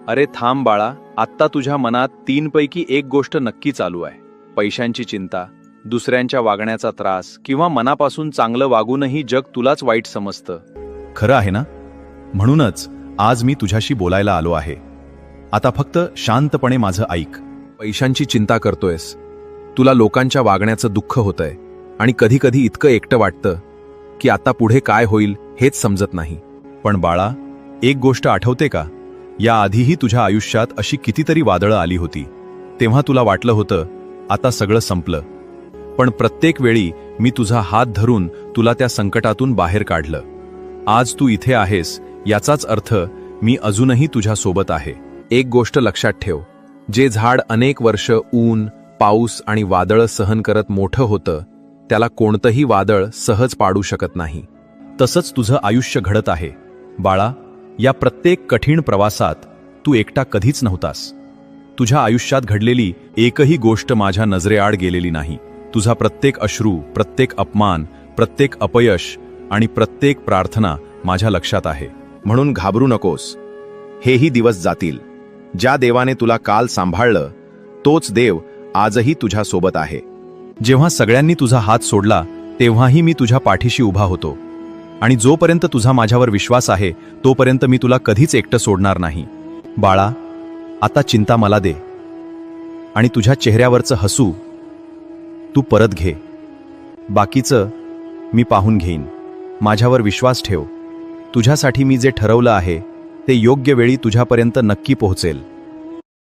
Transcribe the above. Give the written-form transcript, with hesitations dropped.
अरे थांब बाळा, आत्ता तुझ्या मनात 3 पैकी एक गोष्ट नक्की चालू आहे. पैशांची चिंता, दुसऱ्यांच्या वागण्याचा त्रास, किंवा मनापासून चांगलं वागूनही जग तुलाच वाईट समजतं. खरं आहे ना? म्हणूनच आज मी तुझ्याशी बोलायला आलो आहे. आता फक्त शांतपणे माझं ऐक. पैशांची चिंता करतोयस, तुला लोकांच्या वागण्याचं दुःख होतंय, आणि कधी कधी इतकं एकटं वाटतं की आता पुढे काय होईल हेच समजत नाही. पण बाळा, एक गोष्ट आठवते का? याआधीही तुझ्या आयुष्यात अशी कितीतरी वादळं आली होती. तेव्हा तुला वाटलं होतं आता सगळं संपलं. पण प्रत्येक वेळी मी तुझा हात धरून तुला त्या संकटातून बाहेर काढलं. आज तू इथे आहेस याचाच अर्थ मी अजूनही तुझ्या सोबत आहे. एक गोष्ट लक्षात ठेव, जे झाड अनेक वर्ष ऊन, पाऊस आणि वादळं सहन करत मोठं होतं, त्याला कोणतंही वादळ सहज पाडू शकत नाही. तसंच तुझं आयुष्य घडत आहे बाळा. या प्रत्येक कठीण प्रवासात तू एकटा कधीच नव्हतास. तुझ्या आयुष्यात घडलेली एकही गोष्ट माझ्या नजरेआड गेलेली नाही. तुझा प्रत्येक अश्रू, प्रत्येक अपमान, प्रत्येक अपयश आणि प्रत्येक प्रार्थना माझ्या लक्षात आहे. म्हणून घाबरू नकोस. हेही दिवस जातील. ज्या देवाने तुला काल सांभाळलं, तोच देव आजही तुझ्या सोबत आहे. जेव्हा सगळ्यांनी तुझा हात सोडला तेव्हाही मी तुझ्या पाठीशी उभा होतो. आणि जोपर्यंत तुझा माझ्यावर विश्वास आहे तोपर्यंत मी तुला कधीच एकटं सोडणार नाही. बाळा, आता चिंता मला दे आणि तुझ्या चेहऱ्यावरचं हसू तू परत घे. बाकीचं मी पाहून घेईन. माझ्यावर विश्वास ठेव. तुझ्यासाठी मी जे ठरवलं आहे ते योग्य वेळी तुझ्यापर्यंत नक्की पोहोचेल.